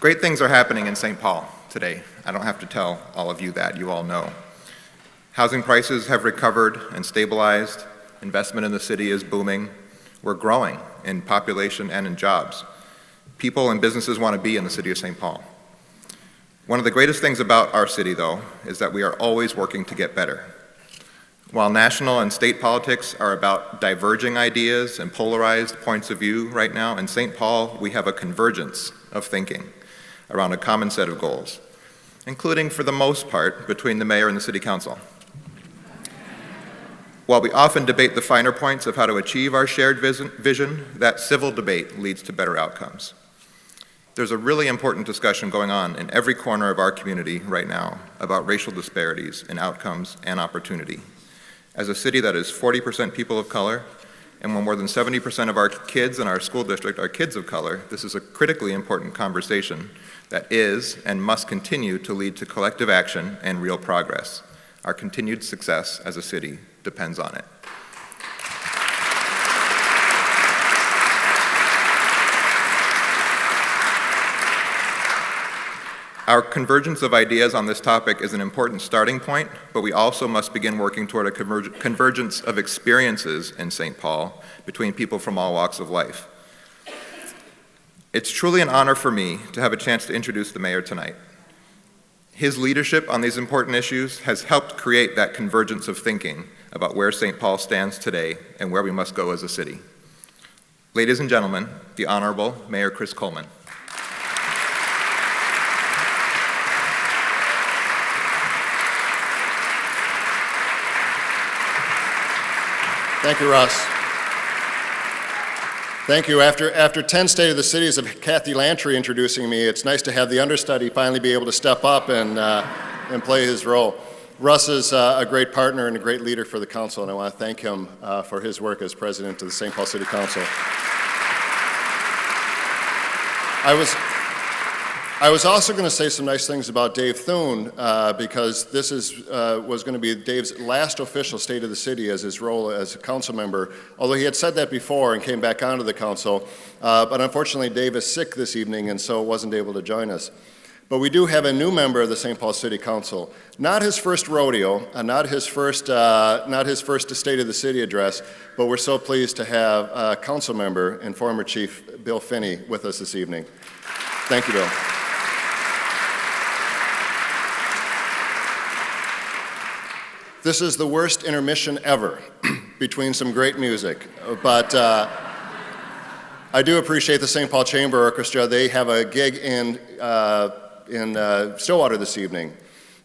Great things are happening in St. Paul today. I don't have to tell all of you that, you all know. Housing prices have recovered and stabilized. Investment in the city is booming. We're growing in population and in jobs. People and businesses want to be in the city of St. Paul. One of the greatest things about our city, though, is that we are always working to get better. While national and state politics are about diverging ideas and polarized points of view right now, in St. Paul we have a convergence of thinking around a common set of goals, including, for the most part, between the mayor and the city council. While we often debate the finer points of how to achieve our shared vision, that civil debate leads to better outcomes. There's a really important discussion going on in every corner of our community right now about racial disparities in outcomes and opportunity. As a city that is 40% people of color, and when more than 70% of our kids in our school district are kids of color, this is a critically important conversation that is and must continue to lead to collective action and real progress. Our continued success as a city depends on it. Our convergence of ideas on this topic is an important starting point, but we also must begin working toward a convergence of experiences in St. Paul between people from all walks of life. It's truly an honor for me to have a chance to introduce the mayor tonight. His leadership on these important issues has helped create that convergence of thinking about where St. Paul stands today and where we must go as a city. Ladies and gentlemen, the Honorable Mayor Chris Coleman. Thank you, Russ. Thank you. After 10 State of the Cities of Kathy Lantry introducing me, it's nice to have the understudy finally be able to step up and play his role. Russ is a great partner and a great leader for the council, and I want to thank him for his work as president of the St. Paul City Council. I was also going to say some nice things about Dave Thune because this was going to be Dave's last official State of the City as his role as a council member, although he had said that before and came back onto the council. But unfortunately, Dave is sick this evening and so wasn't able to join us. But we do have a new member of the St. Paul City Council. Not his first rodeo, not his first State of the City address, but we're so pleased to have a council member and former Chief Bill Finney with us this evening. Thank you, Bill. This is the worst intermission ever between some great music, but I do appreciate the St. Paul Chamber Orchestra. They have a gig in Stillwater this evening,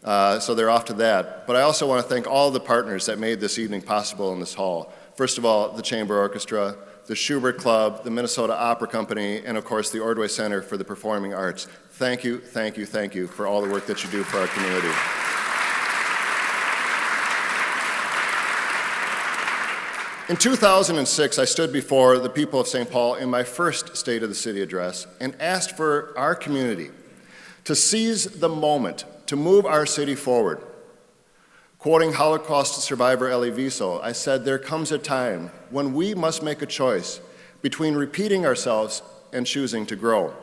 so they're off to that. But I also want to thank all the partners that made this evening possible in this hall. First of all, the Chamber Orchestra, the Schubert Club, the Minnesota Opera Company, and of course the Ordway Center for the Performing Arts. Thank you, thank you, thank you for all the work that you do for our community. In 2006, I stood before the people of St. Paul in my first State of the City address and asked for our community to seize the moment to move our city forward. Quoting Holocaust survivor Elie Wiesel, I said, "There comes a time when we must make a choice between repeating ourselves and choosing to grow."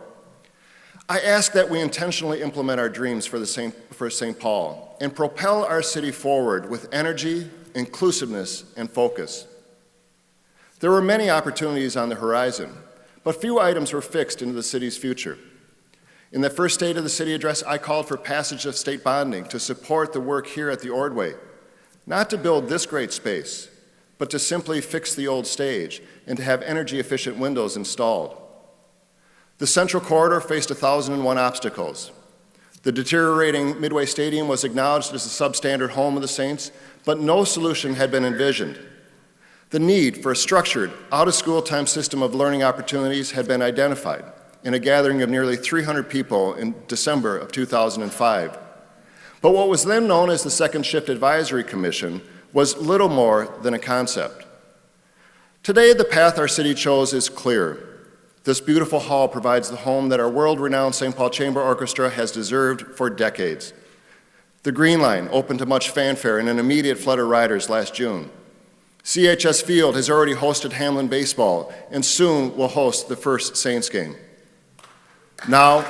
I ask that we intentionally implement our dreams for St. Paul and propel our city forward with energy, inclusiveness, and focus. There were many opportunities on the horizon, but few items were fixed into the city's future. In the first State of the City address, I called for passage of state bonding to support the work here at the Ordway, not to build this great space, but to simply fix the old stage and to have energy-efficient windows installed. The Central Corridor faced 1,001 obstacles. The deteriorating Midway Stadium was acknowledged as the substandard home of the Saints, but no solution had been envisioned. The need for a structured, out-of-school time system of learning opportunities had been identified in a gathering of nearly 300 people in December of 2005. But what was then known as the Second Shift Advisory Commission was little more than a concept. Today, the path our city chose is clear. This beautiful hall provides the home that our world-renowned St. Paul Chamber Orchestra has deserved for decades. The Green Line opened to much fanfare and an immediate flood of riders last June. CHS Field has already hosted Hamlin baseball and soon will host the first Saints game. Now,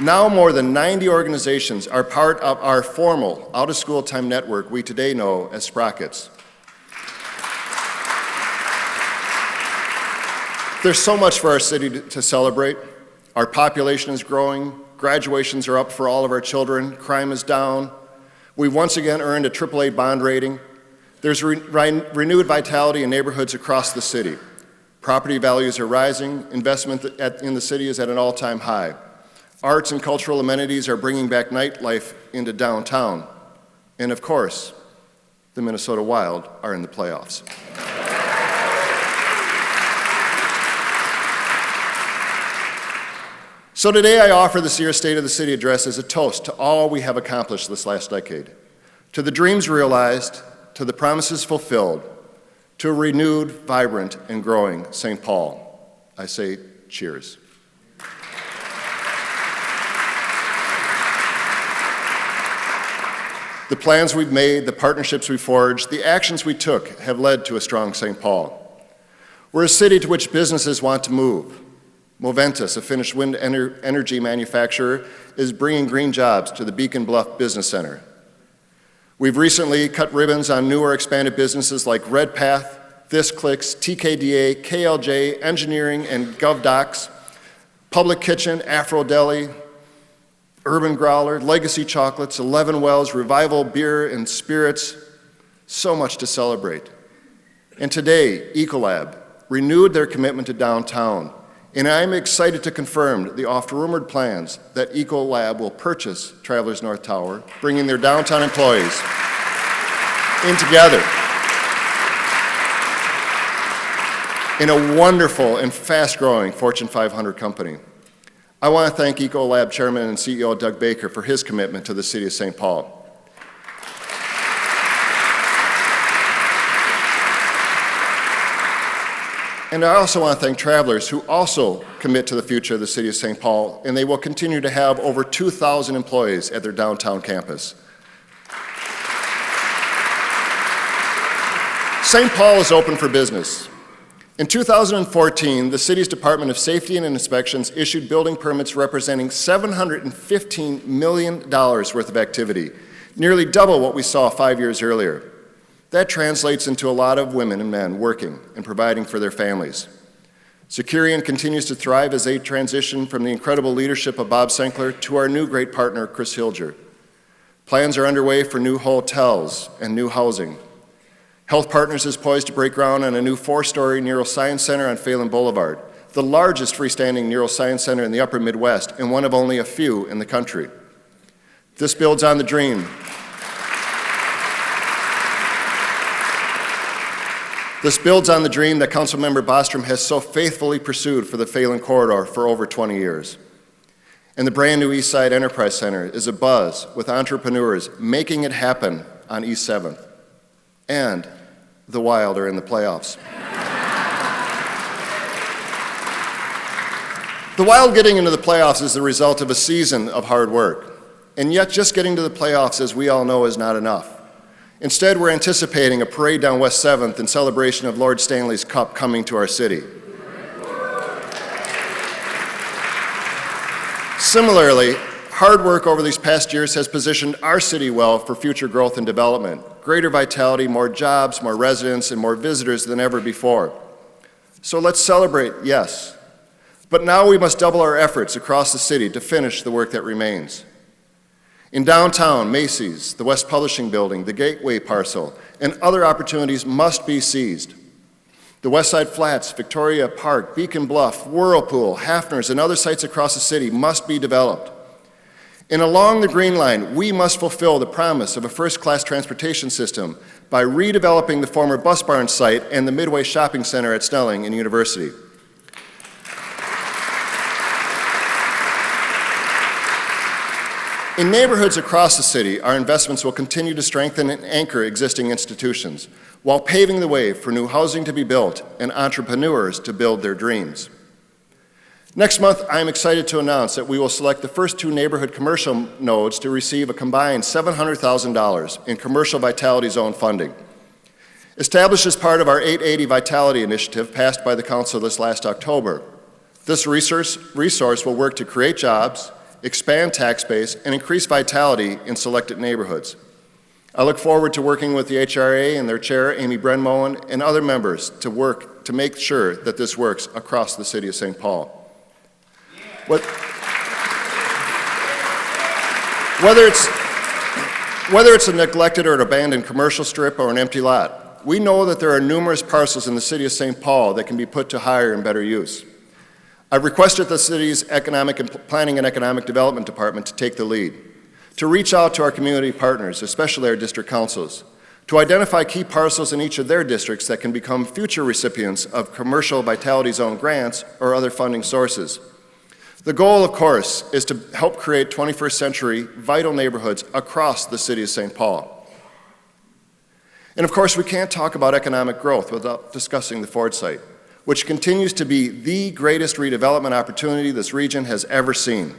Now more than 90 organizations are part of our formal out-of-school time network we today know as Sprockets. There's so much for our city to celebrate. Our population is growing, graduations are up for all of our children, crime is down. We've once again earned a AAA bond rating. There's renewed vitality in neighborhoods across the city. Property values are rising, investment in the city is at an all-time high. Arts and cultural amenities are bringing back nightlife into downtown. And of course, the Minnesota Wild are in the playoffs. So today I offer this year's State of the City address as a toast to all we have accomplished this last decade, to the dreams realized, to the promises fulfilled, to a renewed, vibrant, and growing St. Paul. I say cheers. The plans we've made, the partnerships we forged, the actions we took have led to a strong St. Paul. We're a city to which businesses want to move. Moventus, a Finnish wind energy manufacturer, is bringing green jobs to the Beacon Bluff Business Center. We've recently cut ribbons on new or expanded businesses like RedPath, ThisClicks, TKDA, KLJ, Engineering, and GovDocs, Public Kitchen, Afro Deli, Urban Growler, Legacy Chocolates, 11 Wells, Revival Beer and Spirits, so much to celebrate. And today, Ecolab renewed their commitment to downtown, and I'm excited to confirm the oft-rumored plans that Ecolab will purchase Travelers North Tower, bringing their downtown employees in together in a wonderful and fast-growing Fortune 500 company. I want to thank Ecolab Chairman and CEO Doug Baker for his commitment to the City of St. Paul. And I also want to thank travelers who also commit to the future of the City of St. Paul, and they will continue to have over 2,000 employees at their downtown campus. St. Paul is open for business. In 2014, the city's Department of Safety and Inspections issued building permits representing $715 million worth of activity, nearly double what we saw 5 years earlier. That translates into a lot of women and men working and providing for their families. Securian continues to thrive as they transition from the incredible leadership of Bob Senkler to our new great partner, Chris Hilger. Plans are underway for new hotels and new housing. Health Partners is poised to break ground on a new 4-story neuroscience center on Phelan Boulevard, the largest freestanding neuroscience center in the upper Midwest and one of only a few in the country. This builds on the dream. This builds on the dream that Councilmember Bostrom has so faithfully pursued for the Phelan Corridor for over 20 years. And the brand new East Side Enterprise Center is abuzz with entrepreneurs making it happen on East 7th. And the Wild are in the playoffs. The Wild getting into the playoffs is the result of a season of hard work. And yet just getting to the playoffs, as we all know, is not enough. Instead, we're anticipating a parade down West 7th in celebration of Lord Stanley's Cup coming to our city. Similarly, hard work over these past years has positioned our city well for future growth and development, greater vitality, more jobs, more residents, and more visitors than ever before. So let's celebrate, yes. But now we must double our efforts across the city to finish the work that remains. In downtown, Macy's, the West Publishing Building, the Gateway Parcel, and other opportunities must be seized. The West Side Flats, Victoria Park, Beacon Bluff, Whirlpool, Hafner's, and other sites across the city must be developed. And along the Green Line, we must fulfill the promise of a first-class transportation system by redeveloping the former Bus Barn site and the Midway Shopping Center at Snelling and University. In neighborhoods across the city, our investments will continue to strengthen and anchor existing institutions, while paving the way for new housing to be built and entrepreneurs to build their dreams. Next month, I am excited to announce that we will select the first 2 neighborhood commercial nodes to receive a combined $700,000 in commercial vitality zone funding. Established as part of our 880 Vitality Initiative passed by the Council this last October, this resource will work to create jobs, expand tax base, and increase vitality in selected neighborhoods. I look forward to working with the HRA and their chair, Amy Brenmoen, and other members to work to make sure that this works across the city of St. Paul. Whether it's a neglected or an abandoned commercial strip or an empty lot, we know that there are numerous parcels in the city of St. Paul that can be put to higher and better use. I've requested the city's Planning and Economic Development Department to take the lead, to reach out to our community partners, especially our district councils, to identify key parcels in each of their districts that can become future recipients of commercial Vitality Zone grants or other funding sources. The goal, of course, is to help create 21st century vital neighborhoods across the city of St. Paul. And of course, we can't talk about economic growth without discussing the Ford site, which continues to be the greatest redevelopment opportunity this region has ever seen.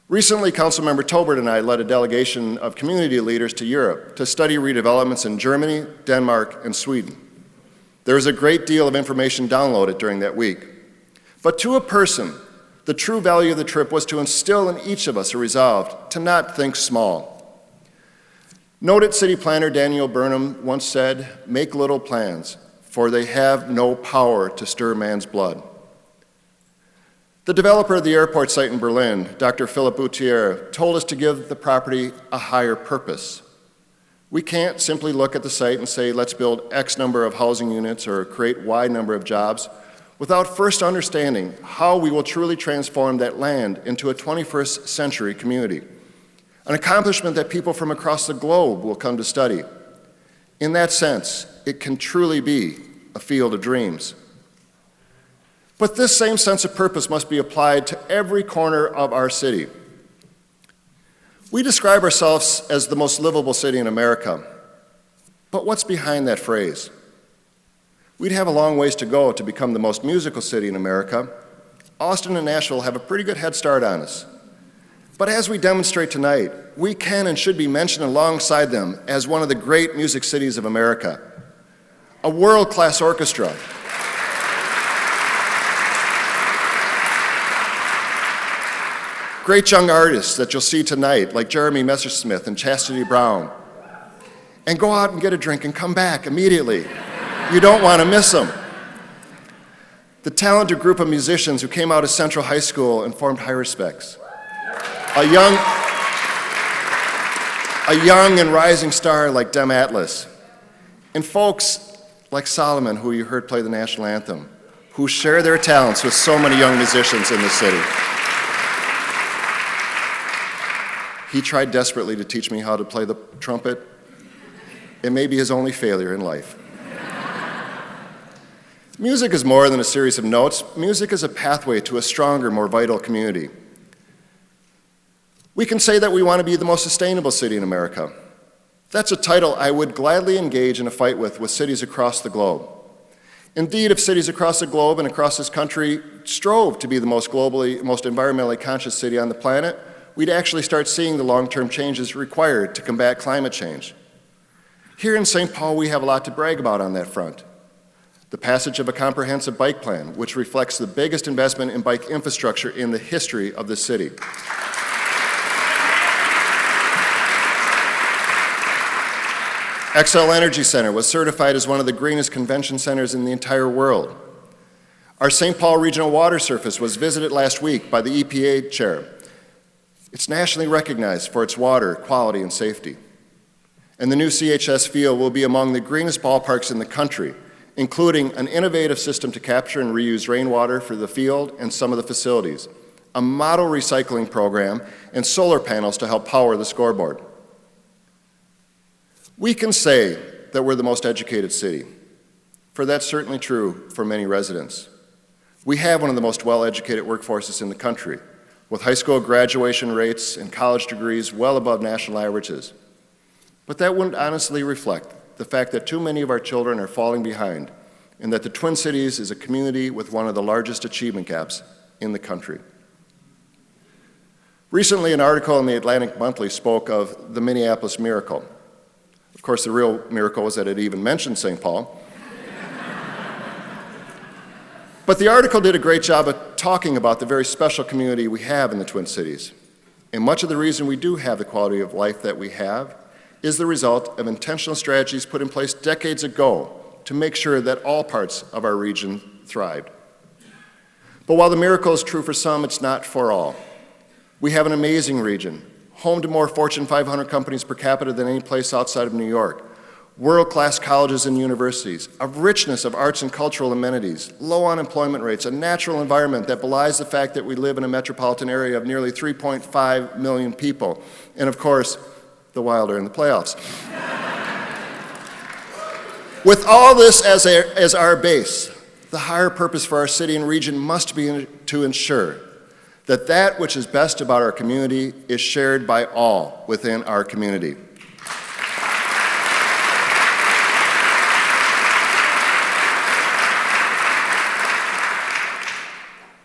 Recently, Councilmember Tolbert and I led a delegation of community leaders to Europe to study redevelopments in Germany, Denmark, and Sweden. There was a great deal of information downloaded during that week. But to a person, the true value of the trip was to instill in each of us a resolve to not think small. Noted city planner Daniel Burnham once said, "Make little plans, for they have no power to stir man's blood." The developer of the airport site in Berlin, Dr. Philipp Boutier, told us to give the property a higher purpose. We can't simply look at the site and say, let's build X number of housing units or create Y number of jobs, without first understanding how we will truly transform that land into a 21st century community, an accomplishment that people from across the globe will come to study. In that sense, it can truly be a field of dreams. But this same sense of purpose must be applied to every corner of our city. We describe ourselves as the most livable city in America, but what's behind that phrase? We'd have a long ways to go to become the most musical city in America. Austin and Nashville have a pretty good head start on us. But as we demonstrate tonight, we can and should be mentioned alongside them as one of the great music cities of America. A world-class orchestra. Great young artists that you'll see tonight, like Jeremy Messersmith and Chastity Brown. And go out and get a drink and come back immediately. You don't want to miss them. The talented group of musicians who came out of Central High School and formed High Respects. A young and rising star like Dem Atlas. And folks like Solomon, who you heard play the national anthem, who share their talents with so many young musicians in the city. He tried desperately to teach me how to play the trumpet. It may be his only failure in life. Music is more than a series of notes. Music is a pathway to a stronger, more vital community. We can say that we want to be the most sustainable city in America. That's a title I would gladly engage in a fight with cities across the globe. Indeed, if cities across the globe and across this country strove to be the most environmentally conscious city on the planet, we'd actually start seeing the long-term changes required to combat climate change. Here in St. Paul, we have a lot to brag about on that front. The passage of a comprehensive bike plan, which reflects the biggest investment in bike infrastructure in the history of the city. Xcel Energy Center was certified as one of the greenest convention centers in the entire world. Our St. Paul Regional Water Surface was visited last week by the EPA chair. It's nationally recognized for its water quality and safety. And the new CHS field will be among the greenest ballparks in the country, including an innovative system to capture and reuse rainwater for the field and some of the facilities, a model recycling program, and solar panels to help power the scoreboard. We can say that we're the most educated city, for that's certainly true for many residents. We have one of the most well-educated workforces in the country, with high school graduation rates and college degrees well above national averages. But that wouldn't honestly reflect the fact that too many of our children are falling behind, and that the Twin Cities is a community with one of the largest achievement gaps in the country. Recently, an article in the Atlantic Monthly spoke of the Minneapolis Miracle. Of course, the real miracle was that it even mentioned St. Paul. But the article did a great job of talking about the very special community we have in the Twin Cities. And much of the reason we do have the quality of life that we have is the result of intentional strategies put in place decades ago to make sure that all parts of our region thrived. But while the miracle is true for some, it's not for all. We have an amazing region, home to more Fortune 500 companies per capita than any place outside of New York, world-class colleges and universities, a richness of arts and cultural amenities, low unemployment rates, a natural environment that belies the fact that we live in a metropolitan area of nearly 3.5 million people, and of course, the Wild are in the playoffs. With all this as our base, the higher purpose for our city and region must be to ensure that that which is best about our community is shared by all within our community.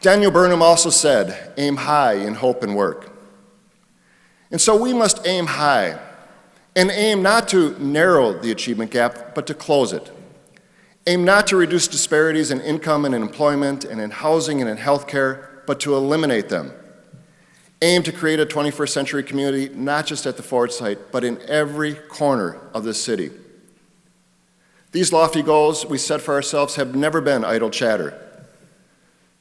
Daniel Burnham also said, "Aim high in hope and work." And so we must aim high, and aim not to narrow the achievement gap, but to close it. Aim not to reduce disparities in income and in employment and in housing and in healthcare, but to eliminate them. Aim to create a 21st century community, not just at the Ford site, but in every corner of this city. These lofty goals we set for ourselves have never been idle chatter.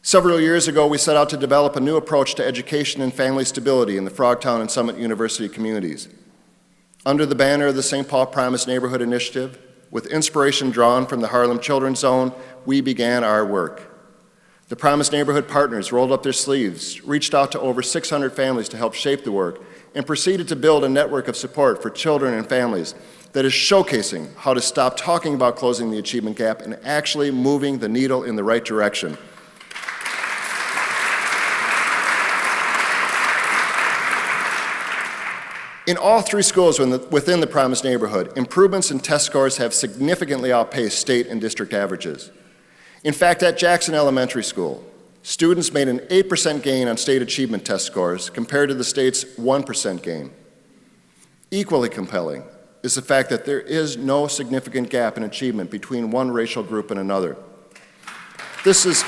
Several years ago, we set out to develop a new approach to education and family stability in the Frogtown and Summit University communities. Under the banner of the St. Paul Promise Neighborhood Initiative, with inspiration drawn from the Harlem Children's Zone, we began our work. The Promise Neighborhood partners rolled up their sleeves, reached out to over 600 families to help shape the work, and proceeded to build a network of support for children and families that is showcasing how to stop talking about closing the achievement gap and actually moving the needle in the right direction. In all three schools within the Promise neighborhood, improvements in test scores have significantly outpaced state and district averages. In fact, at Jackson Elementary School, students made an 8% gain on state achievement test scores compared to the state's 1% gain. Equally compelling is the fact that there is no significant gap in achievement between one racial group and another. This is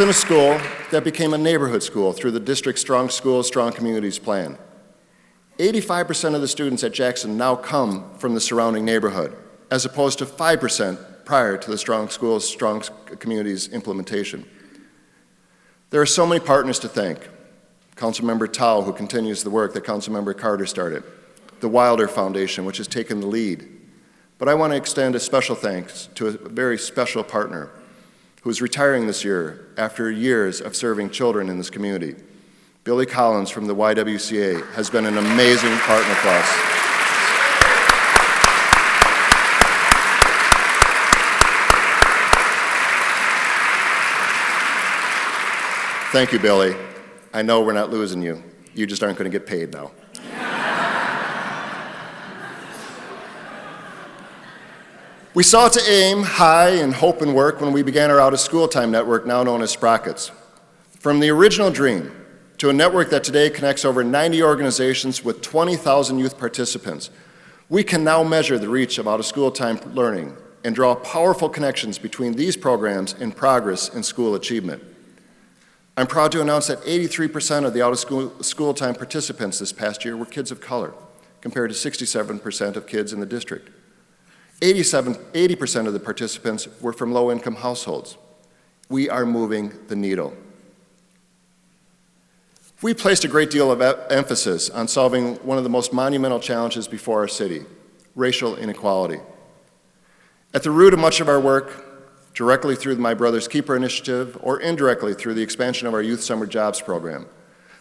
in a school that became a neighborhood school through the district's Strong Schools, Strong Communities plan. 85% of the students at Jackson now come from the surrounding neighborhood, as opposed to 5% prior to the Strong Schools, Strong Communities implementation. There are so many partners to thank. Councilmember Tao, who continues the work that Councilmember Carter started, the Wilder Foundation, which has taken the lead. But I want to extend a special thanks to a very special partner who is retiring this year after years of serving children in this community. Billy Collins from the YWCA has been an amazing partner for us. Thank you, Billy. I know we're not losing you. You just aren't going to get paid now. We sought to aim high in hope and work when we began our out-of-school time network, now known as Sprockets. From the original dream to a network that today connects over 90 organizations with 20,000 youth participants, we can now measure the reach of out-of-school time learning and draw powerful connections between these programs and progress in school achievement. I'm proud to announce that 83% of the out-of-school time participants this past year were kids of color, compared to 67% of kids in the district. 80% of the participants were from low-income households. We are moving the needle. We placed a great deal of emphasis on solving one of the most monumental challenges before our city, racial inequality. At the root of much of our work, directly through the My Brother's Keeper initiative or indirectly through the expansion of our Youth Summer Jobs program,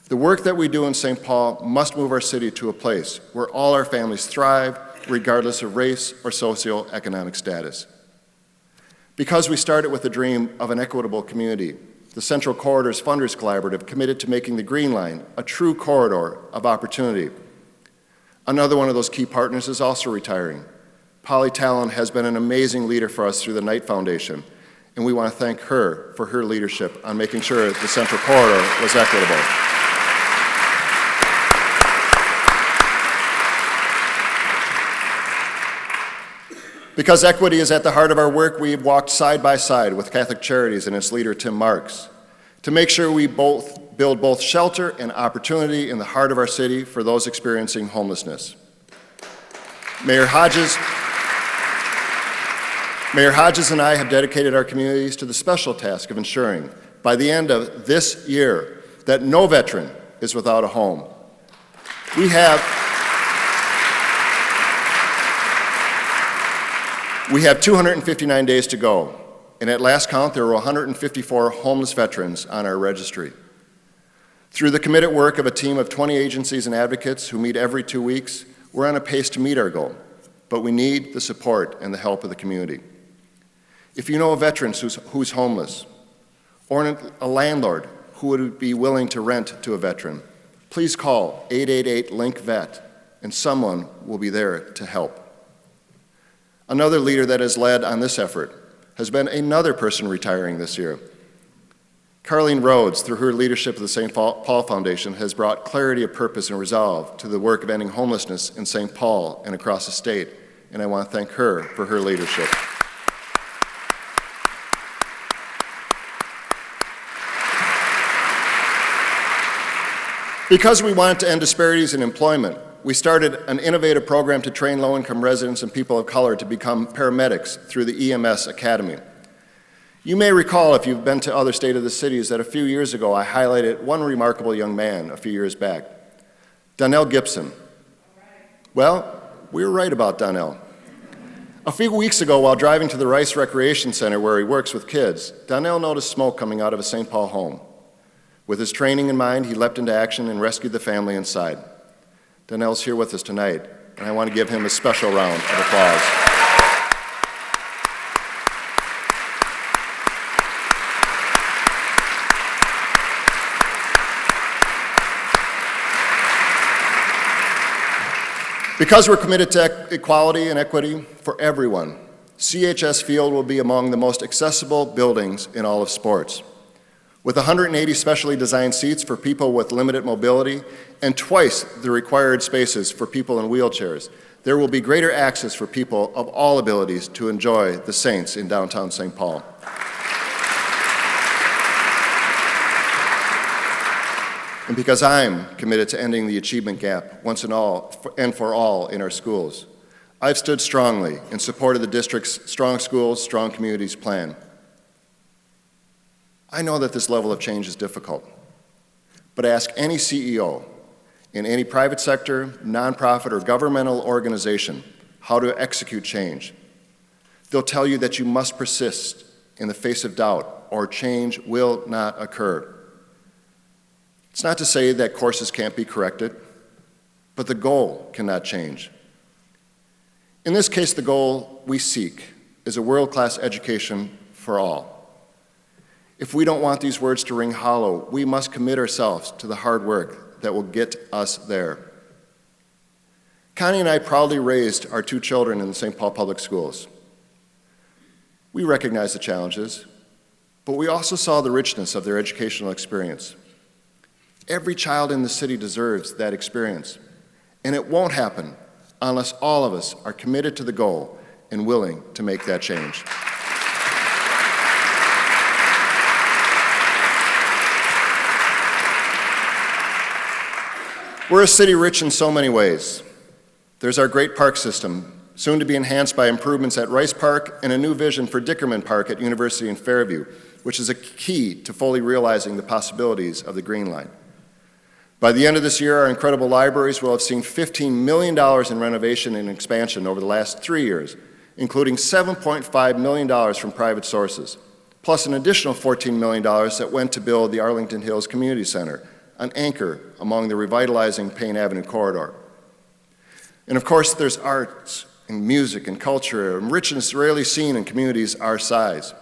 the work that we do in St. Paul must move our city to a place where all our families thrive, regardless of race or socioeconomic status. Because we started with the dream of an equitable community, the Central Corridors Funders Collaborative committed to making the Green Line a true corridor of opportunity. Another one of those key partners is also retiring. Polly Talon has been an amazing leader for us through the Knight Foundation, and we want to thank her for her leadership on making sure the Central Corridor was equitable. Because equity is at the heart of our work, we've walked side by side with Catholic Charities and its leader, Tim Marks, to make sure we build both shelter and opportunity in the heart of our city for those experiencing homelessness. Mayor Hodges and I have dedicated our communities to the special task of ensuring, by the end of this year, that no veteran is without a home. We have 259 days to go, and at last count, there were 154 homeless veterans on our registry. Through the committed work of a team of 20 agencies and advocates who meet every 2 weeks, we're on a pace to meet our goal, but we need the support and the help of the community. If you know a veteran who's homeless, or a landlord who would be willing to rent to a veteran, please call 888-LINK-VET, and someone will be there to help. Another leader that has led on this effort has been another person retiring this year. Carleen Rhodes, through her leadership of the St. Paul Foundation, has brought clarity of purpose and resolve to the work of ending homelessness in St. Paul and across the state, and I want to thank her for her leadership. Because we wanted to end disparities in employment, we started an innovative program to train low-income residents and people of color to become paramedics through the EMS Academy. You may recall, if you've been to other State of the Cities, that a few years ago I highlighted one remarkable young man a few years back, Danelle Gibson. Well, we were right about Danelle. A few weeks ago, while driving to the Rice Recreation Center where he works with kids, Danelle noticed smoke coming out of a St. Paul home. With his training in mind, he leapt into action and rescued the family inside. Danelle's here with us tonight, and I want to give him a special round of applause. Because we're committed to equality and equity for everyone, CHS Field will be among the most accessible buildings in all of sports. With 180 specially designed seats for people with limited mobility and twice the required spaces for people in wheelchairs, there will be greater access for people of all abilities to enjoy the Saints in downtown St. Paul. And because I'm committed to ending the achievement gap once and for all in our schools, I've stood strongly in support of the district's Strong Schools, Strong Communities plan. I know that this level of change is difficult, but ask any CEO in any private sector, nonprofit, or governmental organization how to execute change. They'll tell you that you must persist in the face of doubt, or change will not occur. It's not to say that courses can't be corrected, but the goal cannot change. In this case, the goal we seek is a world-class education for all. If we don't want these words to ring hollow, we must commit ourselves to the hard work that will get us there. Connie and I proudly raised our 2 children in the St. Paul Public Schools. We recognize the challenges, but we also saw the richness of their educational experience. Every child in the city deserves that experience, and it won't happen unless all of us are committed to the goal and willing to make that change. We're a city rich in so many ways. There's our great park system, soon to be enhanced by improvements at Rice Park and a new vision for Dickerman Park at University in Fairview, which is a key to fully realizing the possibilities of the Green Line. By the end of this year, our incredible libraries will have seen $15 million in renovation and expansion over the last 3 years, including $7.5 million from private sources, plus an additional $14 million that went to build the Arlington Hills Community Center, an anchor among the revitalizing Payne Avenue corridor. And of course, there's arts and music and culture, and richness rarely seen in communities our size.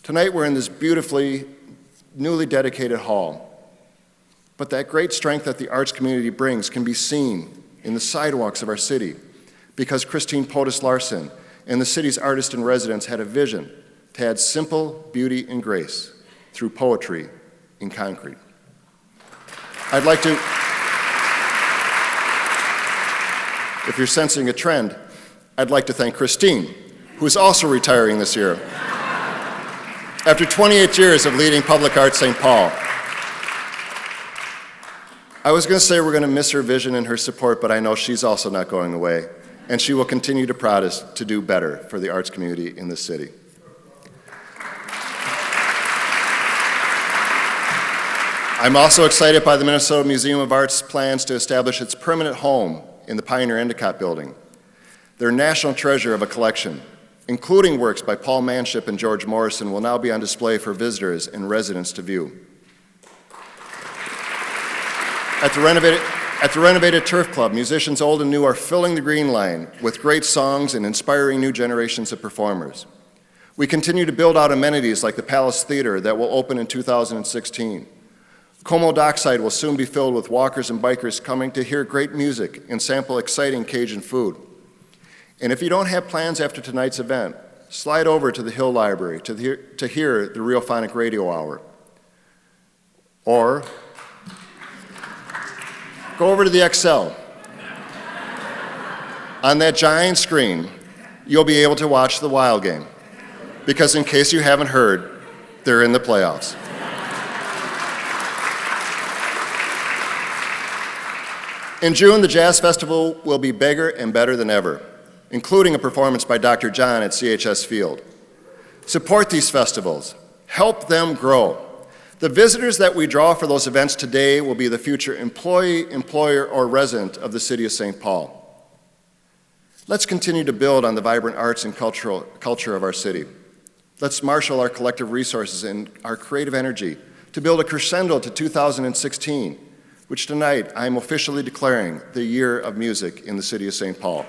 Tonight, we're in this beautifully, newly dedicated hall. But that great strength that the arts community brings can be seen in the sidewalks of our city, because Christine Potus Larson and the city's artists in residence had a vision to add simple beauty and grace through poetry in concrete. I'd like to I'd like to thank Christine, who is also retiring this year after 28 years of leading public art St. Paul. I was going to say we're going to miss her vision and her support, but I know she's also not going away, and she will continue to prod us to do better for the arts community in this city. I'm also excited by the Minnesota Museum of Art's plans to establish its permanent home in the Pioneer Endicott building. Their national treasure of a collection, including works by Paul Manship and George Morrison, will now be on display for visitors and residents to view. At the renovated Turf Club, musicians old and new are filling the Green Line with great songs and inspiring new generations of performers. We continue to build out amenities like the Palace Theater that will open in 2016. Como Dockside will soon be filled with walkers and bikers coming to hear great music and sample exciting Cajun food. And if you don't have plans after tonight's event, slide over to the Hill Library to hear the Realphonic Radio Hour. Or go over to the XL. On that giant screen, you'll be able to watch the Wild game. Because in case you haven't heard, they're in the playoffs. In June, the Jazz Festival will be bigger and better than ever, including a performance by Dr. John at CHS Field. Support these festivals. Help them grow. The visitors that we draw for those events today will be the future employee, employer, or resident of the city of St. Paul. Let's continue to build on the vibrant arts and culture of our city. Let's marshal our collective resources and our creative energy to build a crescendo to 2016, which tonight I am officially declaring the Year of Music in the city of St. Paul.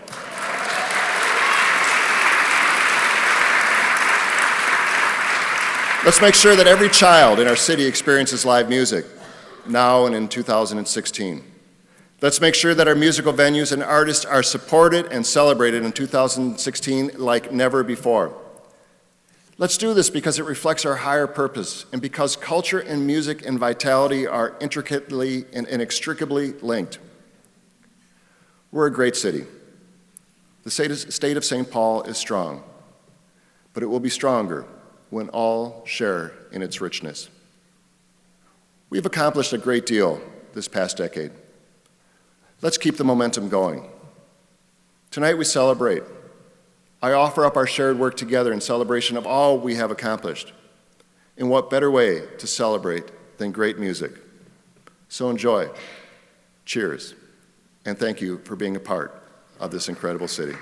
Let's make sure that every child in our city experiences live music, now and in 2016. Let's make sure that our musical venues and artists are supported and celebrated in 2016 like never before. Let's do this because it reflects our higher purpose and because culture and music and vitality are intricately and inextricably linked. We're a great city. The state of St. Paul is strong, but it will be stronger when all share in its richness. We've accomplished a great deal this past decade. Let's keep the momentum going. Tonight we celebrate. I offer up our shared work together in celebration of all we have accomplished. And what better way to celebrate than great music? So enjoy. Cheers. And thank you for being a part of this incredible city.